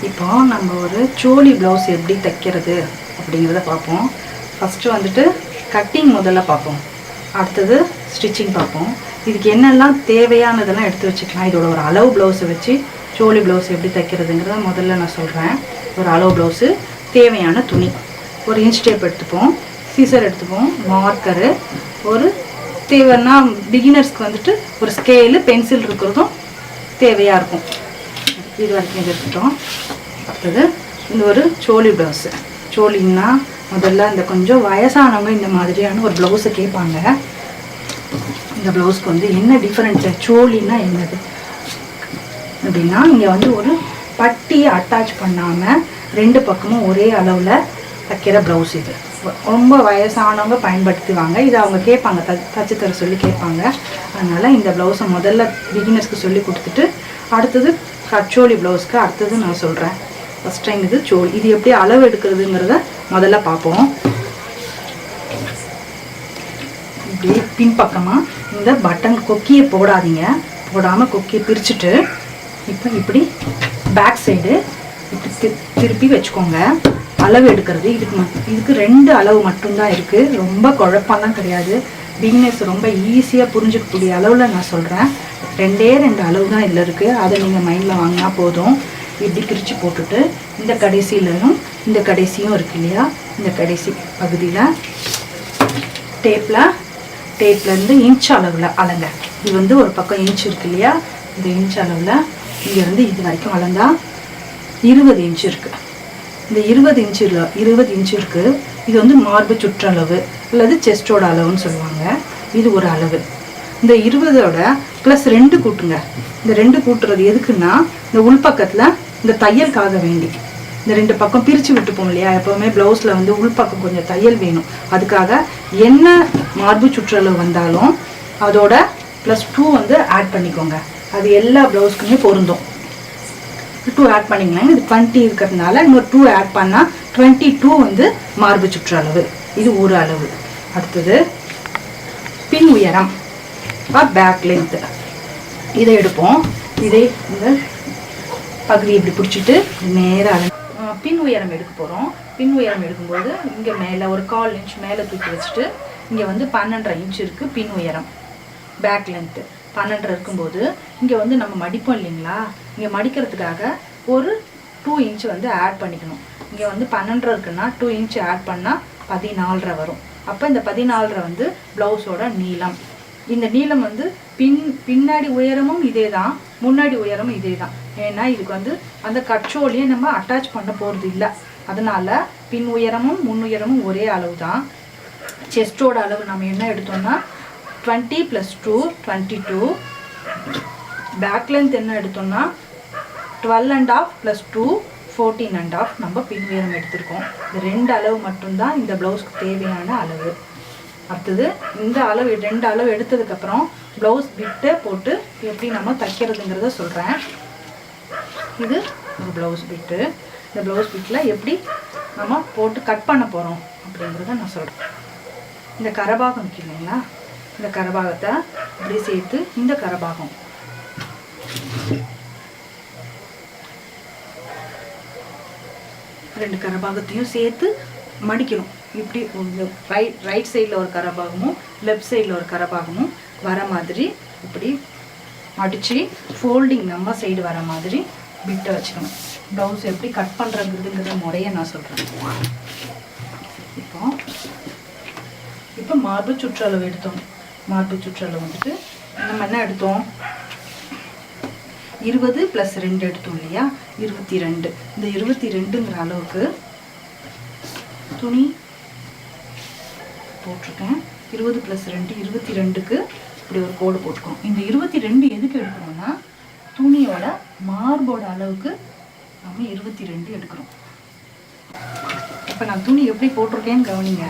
இப்போ நம்ம ஒரு சோலி ப்ளவுஸ் எப்படி தைக்கிறது அப்படிங்கிறத பார்ப்போம். ஃபஸ்ட்டு வந்துட்டு கட்டிங் முதல்ல பார்ப்போம், அடுத்தது ஸ்டிச்சிங் பார்ப்போம். இதுக்கு என்னெல்லாம் தேவையானதெல்லாம் எடுத்து வச்சுக்கலாம். இதோட ஒரு அளவு ப்ளவுஸை வச்சு சோலி ப்ளவுஸ் எப்படி தைக்கிறதுங்கிறத முதல்ல நான் சொல்கிறேன். ஒரு அளவு ப்ளவுஸு, தேவையான துணி, ஒரு இன்ச் டேப் எடுத்துப்போம், சீசர் எடுத்துப்போம், மார்க்கரு, ஒரு தேவைன்னா பிகினர்ஸ்க்கு வந்துட்டு ஒரு ஸ்கேலு, பென்சில் இருக்கிறதும் தேவையாக இருக்கும். இது வரைக்கும் இது எடுத்துட்டோம். அடுத்தது இந்த ஒரு சோலி ப்ளவுஸு. சோலின்னா முதல்ல இந்த கொஞ்சம் வயசானவங்க இந்த மாதிரியான ஒரு ப்ளவுஸை கேட்பாங்க. இந்த ப்ளவுஸ்க்கு வந்து என்ன டிஃப்ரெண்ட்ஸு, சோலின்னா என்னது அப்படின்னா, இங்கே வந்து ஒரு பட்டியை அட்டாச் பண்ணாமல் ரெண்டு பக்கமும் ஒரே அளவில் தைக்கிற ப்ளவுஸ். இது ரொம்ப வயசானவங்க பயன்படுத்துவாங்க. இது அவங்க கேட்பாங்க, தச்சு தர சொல்லி கேட்பாங்க. அதனால் இந்த ப்ளவுஸை முதல்ல பிகினர்ஸ்க்கு சொல்லி கொடுத்துட்டு அடுத்தது சோலி ப்ளவுஸ்க்கு அடுத்தது நான் சொல்கிறேன். ஃபஸ்ட் டைம் இது சோலி. இது எப்படி அளவு எடுக்கிறதுங்கிறத முதல்ல பார்ப்போம். இப்படி பின்பக்கமாக இந்த பட்டன் கொக்கியை போடாதீங்க, போடாமல் கொக்கியை பிரிச்சுட்டு இப்போ இப்படி பேக் சைடு இப்படி திருப்பி வச்சுக்கோங்க. அளவு எடுக்கிறது இதுக்கு ரெண்டு அளவு மட்டும்தான் இருக்குது. ரொம்ப குழப்பம்லாம் கிடையாது. பிகினர்ஸ் ரொம்ப ஈஸியாக புரிஞ்சிக்கக்கூடிய அளவில் நான் சொல்கிறேன். ரெண்டே அளவு தான் இதில் இருக்குது. அதை நீங்கள் மைண்டில் வாங்கினா போதும். இப்படி பிரித்து போட்டுட்டு இந்த கடைசியிலும் இந்த கடைசியும் இருக்கு இல்லையா, இந்த கடைசி பகுதியில் டேப்லேருந்து இன்ச் அளவில் அளங்க. இது வந்து ஒரு பக்கம் இன்ச் இருக்கு இல்லையா, இந்த இன்ச் அளவில் இங்கே வந்து இது வரைக்கும் அளந்தா 20 இன்ச் இருக்குது. இந்த 20 இன்ச் இருக்குது. இது வந்து மார்பு சுற்றளவு அல்லது செஸ்டோட அளவுன்னு சொல்லுவாங்க. இது ஒரு அளவு. இந்த 20ஓட ப்ளஸ் 2 கூட்டுங்க. இந்த 2 கூட்டுறது எதுக்குன்னா, இந்த உள்பக்கத்தில் இந்த தையலுக்காக வேண்டி இந்த ரெண்டு பக்கம் பிரித்து விட்டுப்போம் இல்லையா, எப்போவுமே ப்ளவுஸில் வந்து உள்பக்கம் கொஞ்சம் தையல் வேணும். அதுக்காக என்ன மார்பு சுற்றளவு வந்தாலும் அதோட +2 வந்து ஆட் பண்ணிக்கோங்க. அது எல்லா ப்ளவுஸ்க்குமே பொருந்தும். 2 ஆட் பண்ணிக்கலாம். இது 20 இருக்கிறதுனால இன்னொரு 2 ஆட் பண்ணால் 22 வந்து மார்பு சுற்றளவு. இது ஒரு அளவு. அடுத்தது பின் உயரம், பேக் லென்த்து, இதை எடுப்போம். இதை இந்த பகுதி இப்படி பிடிச்சிட்டு நேராக பின் உயரம் எடுக்க போகிறோம். பின் உயரம் எடுக்கும்போது இங்கே மேலே ஒரு 1/4 இன்ச் மேலே தூக்கி வச்சுட்டு இங்கே வந்து 12.5 இன்ச் இருக்குது பின் உயரம். பேக் லென்த்து 12 இருக்கும்போது இங்கே வந்து நம்ம மடிப்போம் இல்லைங்களா, இங்கே மடிக்கிறதுக்காக ஒரு 2 இன்ச் வந்து ஆட் பண்ணிக்கணும். இங்கே வந்து 12 இருக்குன்னா 2 இன்ச் ஆட் பண்ணால் 14.5 வரும். அப்போ இந்த 14.5 வந்து ப்ளவுஸோட நீளம். இந்த நீளம் வந்து பின்னாடி உயரமும் இதே தான், முன்னாடி உயரமும் இதே தான். ஏன்னா இதுக்கு வந்து அந்த கட்சோலியை நம்ம அட்டாச் பண்ண போகிறது இல்லை. அதனால பின் உயரமும் முன் உயரமும் ஒரே அளவு தான். செஸ்டோட அளவு நம்ம என்ன எடுத்தோம்னா 20 + 2 22. பேக் லென்த் என்ன எடுத்தோம்னா 12.5 + 2 14.5 நம்ம பின் உயரம் எடுத்திருக்கோம். இந்த 2 அளவு மட்டும்தான் இந்த ப்ளவுஸ்க்கு தேவையான அளவு. அடுத்தது இந்த அளவு 2 அளவு எடுத்ததுக்கப்புறம் ப்ளவுஸ் பிட்டை போட்டு எப்படி நம்ம தைக்கிறதுங்கிறத சொல்கிறேன். இது ஒரு ப்ளவுஸ் பிட்டு. இந்த ப்ளவுஸ் பிட்டில் எப்படி நம்ம போட்டு கட் பண்ண போகிறோம் அப்படிங்கிறத நான் சொல்கிறேன். இந்த கரபாகம் இருக்கு இல்லைங்களா, இந்த கரபாகத்தை இப்படி சேர்த்து இந்த கரபாகம் ரெண்டு கரபாகத்தையும் சேர்த்து மடிக்கணும். இப்படி ரைட் சைடில் ஒரு கரபாகமும் லெஃப்ட் சைடில் ஒரு கரபாகமும் வர மாதிரி இப்படி மடித்து ஃபோல்டிங் நம்ம சைடு வர மாதிரி பிட்டை வச்சுக்கணும். ப்ளவுஸ் எப்படி கட் பண்ணுறதுங்கிற முறையை நான் சொல்கிறேன். இப்போ மார்பு சுற்றளவு எடுத்தோம். மார்பு சுற்றளவு வந்துட்டு நம்ம என்ன எடுத்தோம், 20 + 2 எடுத்தோம் இல்லையா, 22. இந்த 22ங்கிற அளவுக்கு துணி போட்டிருக்கேன். 20 + 2 22க்கு இப்படி ஒரு கோடு போட்டுக்கோம். இந்த 22 எதுக்கு எடுக்கிறோம்னா, துணியோட மார்போட அளவுக்கு நம்ம 22 எடுக்கிறோம். இப்போ நான் துணி எப்படி போட்டிருக்கேன்னு கவனிங்க.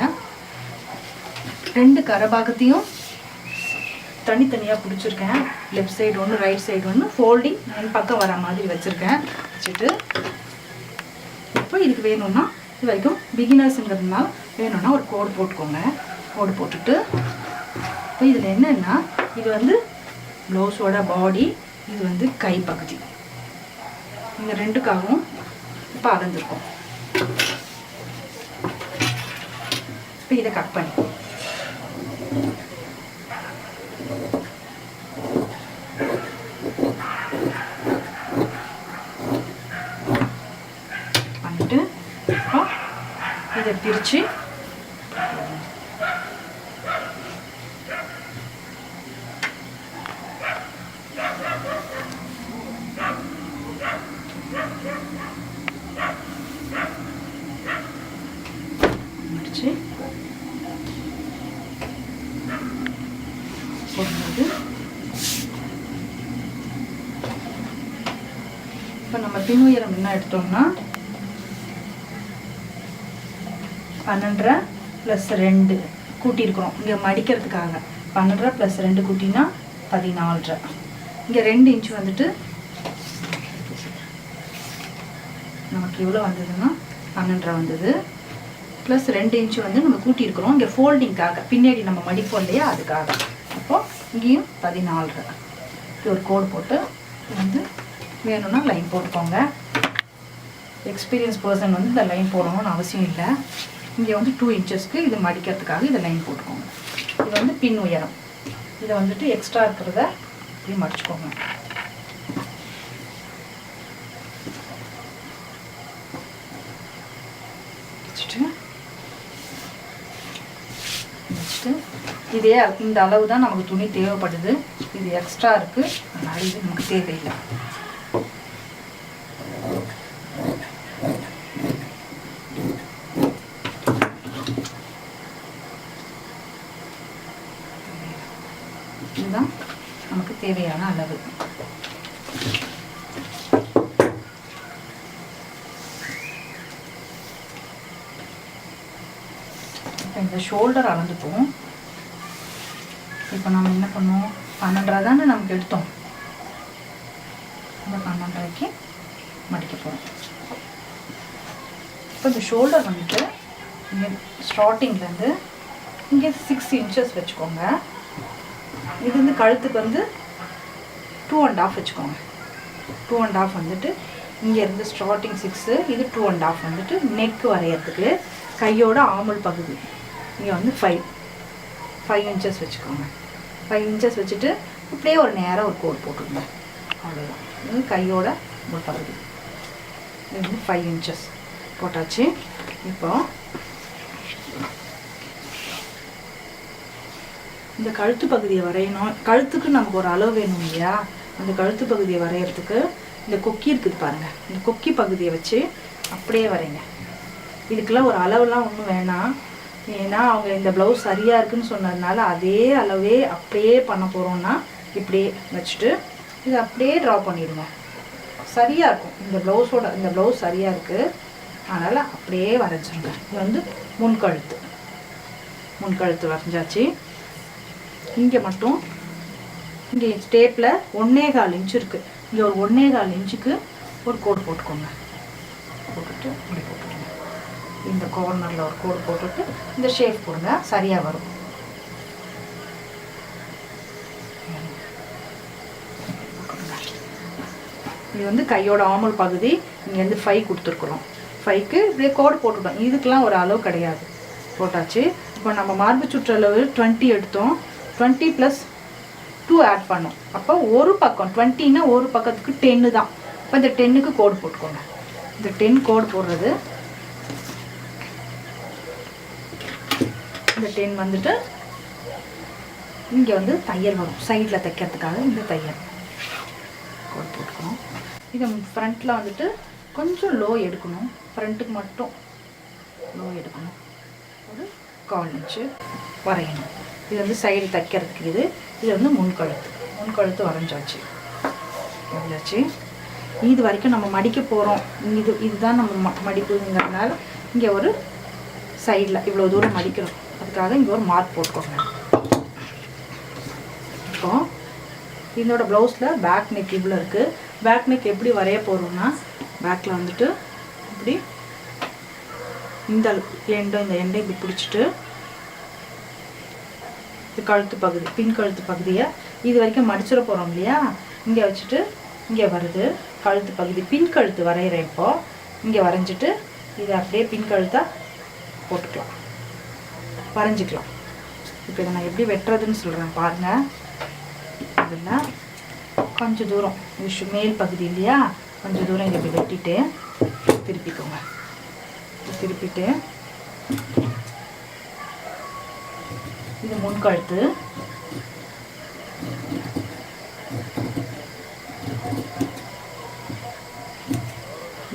2 கரபாகத்தையும் தனித்தனியாக பிடிச்சிருக்கேன். லெஃப்ட் சைடு ஒன்று, ரைட் சைடு ஒன்று, ஃபோல்டிங் என் பக்கம் வர மாதிரி வச்சுருக்கேன். வச்சுட்டு இப்போ இதுக்கு வேணும்னா, இது வரைக்கும் பிகினர்ஸுங்கிறதுனால வேணும்னா ஒரு கோடு போட்டுக்கோங்க. கோடு போட்டுட்டு இப்போ இதில் என்னென்னா, இது வந்து ப்ளவுஸோட பாடி, இது வந்து கை பகுதி. இந்த ரெண்டுக்காகவும் இப்போ அளந்துருக்கும். இப்போ இதை கட் பண்ணி பண்ணிட்டு இப்போ இதை பிரித்து முடிச்சு போடும்போது இப்போ நம்ம பின் உயரம் என்ன எடுத்தோம்னா 12 + 2 கூட்டியிருக்கிறோம். இங்கே மடிக்கிறதுக்காக 12 + 2 கூட்டினா 14. இங்கே 2 இன்ச் வந்துட்டு நமக்கு எவ்வளோ வந்ததுன்னா 12 வந்தது. ப்ளஸ் 2 இன்ச் வந்து நம்ம கூட்டியிருக்கிறோம் இங்கே ஃபோல்டிங்காக, பின்னாடி நம்ம மடிப்போம் இல்லையா, அதுக்காக. அப்போது இங்கேயும் 14. இது ஒரு கோடு போட்டு வந்து வேணும்னா லைன் போட்டுக்கோங்க. எக்ஸ்பீரியன்ஸ் பர்சன் வந்து இந்த லைன் போடணும்னு அவசியம் இல்லை. இங்கே வந்து 2 இன்ச்சஸ்க்கு இது மடிக்கிறதுக்காக இதை லைன் போட்டுக்கோங்க. இது வந்து பின் உயரம். இதை வந்துட்டு எக்ஸ்ட்ரா இருக்கிறத இப்படி மடிச்சுக்கோங்க. வச்சுட்டு இதே இந்த அளவு தான் நமக்கு துணி தேவைப்படுது. இது எக்ஸ்ட்ரா இருக்குது, அதனால இது நமக்கு தேவையில்லை. இதுதான் நமக்கு தேவையான அளவு. இப்போ இந்த ஷோல்டர் அளந்துப்போம். இப்போ நம்ம என்ன பண்ணுவோம், 12 தானே நமக்கு எடுத்தோம். இந்த 12க்கு மடிக்க போகிறோம். இப்போ இந்த ஷோல்டர் வந்துட்டு இங்கே ஸ்டார்டிங்லேருந்து இங்கே 6 இன்ச்சஸ் வச்சுக்கோங்க. இது வந்து கழுத்துக்கு வந்து 2.5 வச்சுக்கோங்க. 2.5 வந்துட்டு இங்கேருந்து ஸ்டார்டிங் 6, இது 2.5 வந்துட்டு நெக் வரைகிறதுக்கு கையோட ஆமுல் பகுதி. இங்கே வந்து 5 இன்ச்சஸ் வச்சுக்கோங்க. 5 இன்ச்சஸ் வச்சுட்டு இப்படியே ஒரு நேராக ஒரு கோடு போட்டுருங்க. அவ்வளோதான். இது கையோட ஆமுல் பகுதி. இது வந்து 5 இன்ச்சஸ் போட்டாச்சு. இப்போ இந்த கழுத்து பகுதியை வரையணும். கழுத்துக்கு நமக்கு ஒரு அளவு வேணும் இல்லையா, அந்த கழுத்து பகுதியை வரைகிறதுக்கு இந்த கொக்கி இருக்குது பாருங்கள், இந்த கொக்கி பகுதியை வச்சு அப்படியே வரைங்க. இதுக்கெல்லாம் ஒரு அளவுலாம் ஒன்றும் வேணாம். ஏன்னா அவங்க இந்த ப்ளவுஸ் சரியாக இருக்குதுன்னு சொன்னதுனால அதே அளவே அப்படியே பண்ண போகிறோன்னா இப்படியே வச்சுட்டு இதை அப்படியே ட்ரா பண்ணிவிடுங்க. சரியாக இருக்கும். இந்த ப்ளவுஸ் சரியாக இருக்குது, அதனால் அப்படியே வரைஞ்சிருங்க. இது வந்து முன்கழுத்து வரைஞ்சாச்சு. இங்கே மட்டும் இங்கே ஸ்டேப்பில் 1.25 இன்ச்சு இருக்குது. இங்கே ஒரு 1.25 இன்ச்சுக்கு ஒரு கோடு போட்டுக்கோங்க. போட்டுட்டு இப்படி போட்டுக்கோங்க. இந்த கார்னரில் ஒரு கோடு போட்டுட்டு இந்த ஷேப் போடுங்க, சரியாக வரும். இது வந்து கையோட ஆமுல் பகுதி. இங்கேருந்து 5 கொடுத்துருக்குறோம். 5க்கு இப்படியே கோடு போட்டுட்டோம். இதுக்கெலாம் ஒரு அளவு கிடையாது. போட்டாச்சு. இப்போ நம்ம மார்பு சுற்றளவு 20 எடுத்தோம். 20 + 2 ஆட் பண்ணோம். அப்போ ஒரு பக்கம் 20னா ஒரு பக்கத்துக்கு 10 தான். இப்போ இந்த 10க்கு கோடு போட்டுக்கோங்க. இந்த 10 கோடு போடுறது, இந்த 10 வந்துட்டு இங்கே வந்து தையல் வரும். சைடில் தைக்கிறதுக்காக இந்த தையல் கோடு போட்டுக்கணும். இதை ஃப்ரண்ட்டில் வந்துட்டு கொஞ்சம் லோ எடுக்கணும். ஃப்ரண்ட்டுக்கு மட்டும் லோ எடுக்கணும். ஒரு 1/4 இன்ச்சு வரையணும். இது வந்து சைடு தைக்கிறதுக்கு. இது வந்து முன்கழுத்து வரைஞ்சாச்சு. இது வரைக்கும் நம்ம மடிக்க போகிறோம். இதுதான் நம்ம மடிப்புங்கிறதுனால இங்கே ஒரு சைடில் இவ்வளோ தூரம் மடிக்கிறோம். அதுக்காக இங்கே ஒரு மார்க் போட்டுக்கோங்க. இப்போ இதோட ப்ளவுஸில் பேக் நெக் இவ்வளோ இருக்குது. பேக் நெக் எப்படி வரைய போகிறோம்னா, பேக்கில் வந்துட்டு இப்படி இந்த எண்டை இப்படி பிடிச்சிட்டு இது கழுத்து பகுதி, பின் கழுத்து பகுதியை இது வரைக்கும் மடிச்சிட போகிறோம் இல்லையா, இங்கே வச்சுட்டு இங்கே வருது கழுத்து பகுதி. பின் கழுத்து வரைகிறேன். இப்போது இங்கே வரைஞ்சிட்டு இதை அப்படியே பின் கழுத்தாக போட்டுக்கலாம், வரைஞ்சிக்கலாம். இப்போ இதை நான் எப்படி வெட்டுறதுன்னு சொல்கிறேன் பாருங்கள். இதெல்லாம் கொஞ்சம் தூரம் மேல் பகுதி இல்லையா, கொஞ்சம் தூரம் இதை இப்படி வெட்டிட்டு திருப்பிக்கோங்க. திருப்பிட்டு இது முன்கழுத்து,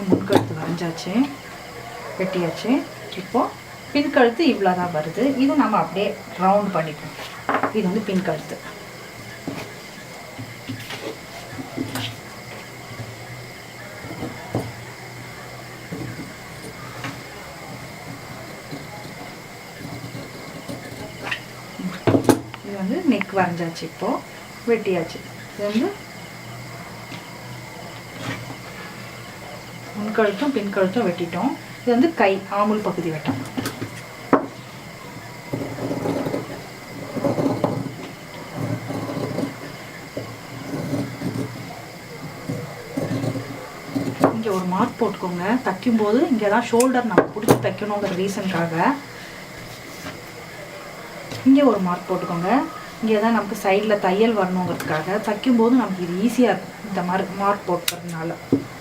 முன்கழுத்து வரைஞ்சாச்சு, வெட்டியாச்சு. இப்போ பின் கழுத்து இவ்வளோ தான் வருது. இது நம்ம அப்படியே ரவுண்ட் பண்ணிக்கணும். இது வந்து பின் கழுத்து. இது வந்து நெக் வரைஞ்சாச்சு, இப்போது வெட்டியாச்சு. இது வந்து முன்கழுத்தும் பின் கழுத்தும் வெட்டிட்டோம். இது வந்து கை ஆமுல் பகுதி வெட்டம். இங்கே ஒரு மார்க் போட்டுக்கோங்க. தைக்கும்போது இங்கே தான் ஷோல்டர் நம்ம பிடிச்சி தைக்கணுங்கிற ரீசனுக்காக இங்கே ஒரு மார்க் போட்டுக்கோங்க. இங்கே தான் நமக்கு சைடில் தையல் வரணுங்கிறதுக்காக. தைக்கும்போது நமக்கு இது ஈஸியாக இருக்கும். இந்த மாதிரி மார்க் போட்டுறதுனால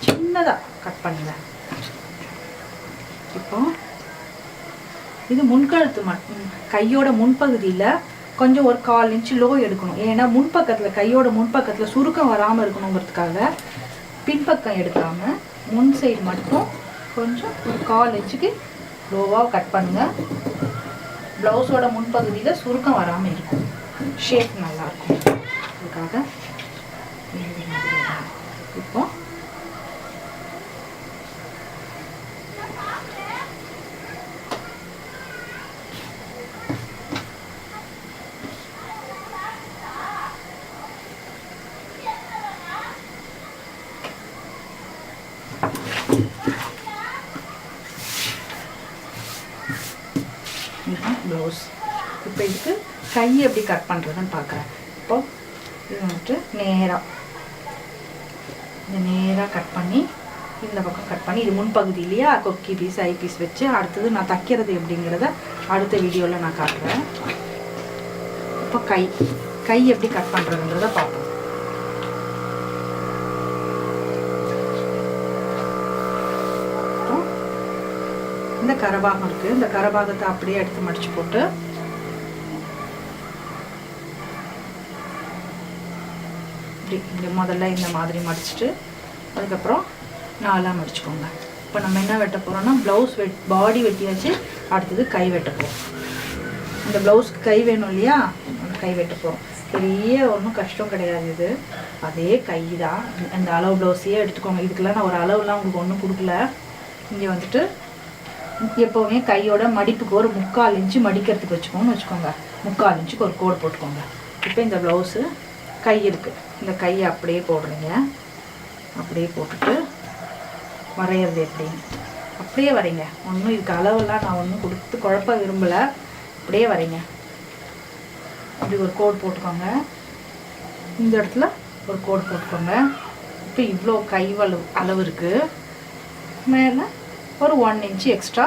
சின்னதாக கட் பண்ணுவேன். இப்போ இது முன்கழுத்து கையோட முன்பகுதியில் கொஞ்சம் ஒரு 1/4 இன்ச்சு லோ எடுக்கணும். ஏன்னா முன்பக்கத்தில் கையோட முன்பக்கத்தில் சுருக்கம் வராமல் இருக்கணுங்கிறதுக்காக பின்பக்கம் எடுக்காமல் முன் சைடு மட்டும் கொஞ்சம் ஒரு 1/4 இன்ச்சுக்கு லோவாக கட் பண்ணுங்கள். ப்ளவுஸோட முன்பகுதியில் சுருக்கம் வராமல் இருக்கும், ஷேப் நல்லாயிருக்கும். அதுக்காக இப்போ ப்ளவுஸ். இப்போ இதுக்கு கை எப்படி கட் பண்ணுறதுன்னு பார்க்குறேன். இப்போ இது வந்துட்டு நேராக கட் பண்ணி இந்த பக்கம் கட் பண்ணி இது முன்பகுதி இல்லையா, கொக்கி பீஸ் ஐ பீஸ் வச்சு அடுத்தது நான் தைக்கிறது எப்படிங்கிறத அடுத்த வீடியோவில் நான் காட்டுறேன். இப்போ கை எப்படி கட் பண்ணுறதுங்கிறத பார்ப்போம். இந்த கரபாகம் இருக்குது, இந்த கரபாகத்தை அப்படியே எடுத்து மடித்து போட்டு இப்படி இங்கே முதல்ல இந்த மாதிரி மடிச்சுட்டு அதுக்கப்புறம் 4ஆக மடிச்சுக்கோங்க. இப்போ நம்ம என்ன வெட்ட போகிறோம்னா ப்ளவுஸ் பாடி வெட்டியாச்சு, அடுத்தது கை வெட்ட போகிறோம். இந்த ப்ளவுஸ்க்கு கை வேணும் இல்லையா, கை வெட்ட போகிறோம். பெரிய ஒன்றும் கஷ்டம் கிடையாது. இது அதே கை தான். இந்த அளவு ப்ளவுஸையே எடுத்துக்கோங்க. இதுக்கெல்லாம் நான் ஒரு அளவுலாம் உங்களுக்கு ஒன்றும் கொடுக்கல. இங்கே வந்துட்டு எப்போவுமே கையோட மடிப்புக்கு ஒரு 3/4 இன்ச்சு மடிக்கிறதுக்கு வச்சுக்கோன்னு வச்சுக்கோங்க. 3/4 இன்ச்சுக்கு ஒரு கோடு போட்டுக்கோங்க. இப்போ இந்த ப்ளவுஸு கை இருக்குது, இந்த கையை அப்படியே போடுறீங்க. அப்படியே போட்டுட்டு வரைகிறது எப்படின்னு அப்படியே வரைங்க. ஒன்றும் இதுக்கு அளவெல்லாம் நான் ஒன்றும் கொடுத்து குழப்ப விரும்பலை. அப்படியே வரைங்க. இப்படி ஒரு கோடு போட்டுக்கோங்க. இந்த இடத்துல ஒரு கோடு போட்டுக்கோங்க. இப்போ இவ்வளோ கை அளவு இருக்குது. மேலே ஒரு 1 இன்ச்சு எக்ஸ்ட்ரா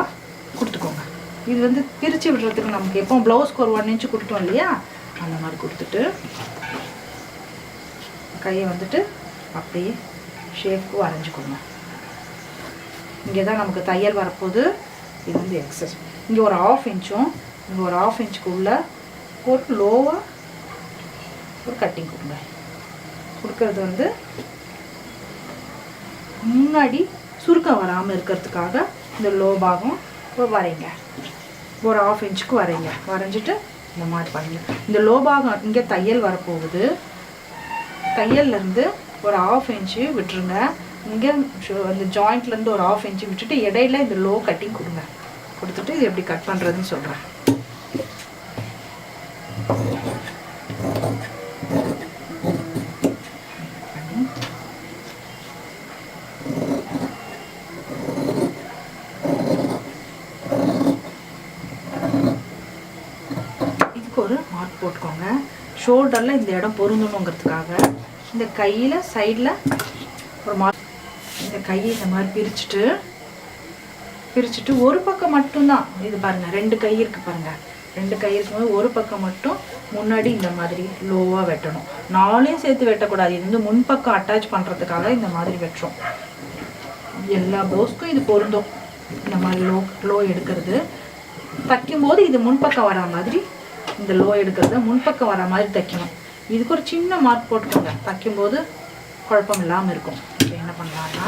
கொடுத்துக்கோங்க. இது வந்து பிரித்து விடுறதுக்கு நமக்கு எப்போ ப்ளவுஸ்க்கு ஒரு 1 இன்ச்சு கொடுத்தோம் இல்லையா, அந்த மாதிரி கொடுத்துட்டு கையை வந்துட்டு அப்படியே ஷேப்புக்கு வரைஞ்சிக்கோங்க. இங்கே தான் நமக்கு தையல் வரப்போகுது. இது வந்து எக்ஸஸ். இங்கே ஒரு 1/2 இன்ச்சும் இங்கே ஒரு 1/2 இன்ச்சுக்கு உள்ள ஒரு லோவாக ஒரு கட்டிங் கொடுங்க. கொடுக்கறது வந்து முன்னாடி சுருக்கம் வராமல் இருக்கிறதுக்காக இந்த லோ பாகம் வரைங்க. ஒரு 1/2 இன்ச்சுக்கு வரைங்க. வரைஞ்சிட்டு இந்த மாதிரி பண்ணுங்க. இந்த லோ பாகம் இங்கே தையல் வரப்போகுது. தையல்லேருந்து ஒரு 1/2 இன்ச்சு விட்டுருங்க. இங்கே அந்த ஜாயிண்ட்லேருந்து ஒரு 1/2 இன்ச்சு விட்டுட்டு இடையில இந்த லோ கட்டிங் கொடுங்க. கொடுத்துட்டு இது எப்படி கட் பண்ணுறதுன்னு சொல்கிறேன். ஒரு மார்க் போட்டுக்கோங்க. ஷோல்டரில் இந்த இடம் பொருந்தணுங்கிறதுக்காக இந்த கையில் சைடில் ஒரு மார்க். இந்த கையை இந்த மாதிரி பிரிச்சுட்டு பிரிச்சுட்டு ஒரு பக்கம் மட்டும்தான் இது பாருங்கள், 2 கை இருக்குது பாருங்கள், 2 கை இருக்கும்போது ஒரு பக்கம் மட்டும் முன்னாடி இந்த மாதிரி லோவாக வெட்டணும். 4யும் சேர்த்து வெட்டக்கூடாது. இது வந்து முன்பக்கம் அட்டாச் பண்ணுறதுக்காக இந்த மாதிரி வெட்டுறோம். எல்லா ப்ளவுஸ்க்கும் இது பொருந்தும். இந்த மாதிரி லோ எடுக்கிறது தைக்கும்போது இது முன்பக்கம் வர மாதிரி, இந்த லோ எடுக்கிறத முன்பக்கம் வர மாதிரி தைக்கணும். இதுக்கு ஒரு சின்ன மார்க் போட்டுக்கோங்க, தைக்கும்போது குழப்பம் இல்லாமல் இருக்கும். இப்போ என்ன பண்ணலாம்னா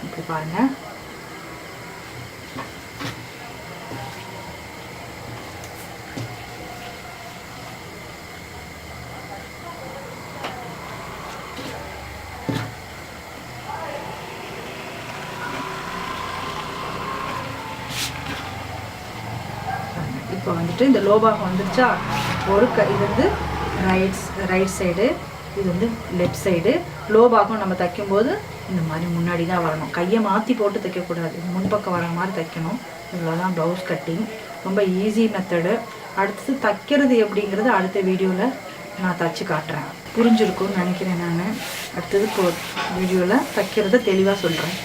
இப்படி பாருங்கள், இப்போ வந்துட்டு இந்த லோபாகம் வந்துருச்சா. ஒரு இது வந்து ரைட் சைடு, இது வந்து லெஃப்ட் சைடு. லோபாகம் நம்ம தைக்கும்போது இந்த மாதிரி முன்னாடி தான் வரணும். கையை மாற்றி போட்டு தைக்கக்கூடாது, முன்பக்கம் வர மாதிரி தைக்கணும். இவ்வளோதான் ப்ளவுஸ் கட்டிங். ரொம்ப ஈஸி மெத்தடு. அடுத்தது தைக்கிறது எப்படிங்கிறது அடுத்த வீடியோவில் நான் தைச்சி காட்டுறேன். புரிஞ்சிருக்கும்னு நினைக்கிறேன். நான் அடுத்தது வீடியோவில் தைக்கிறத தெளிவாக சொல்கிறேன்.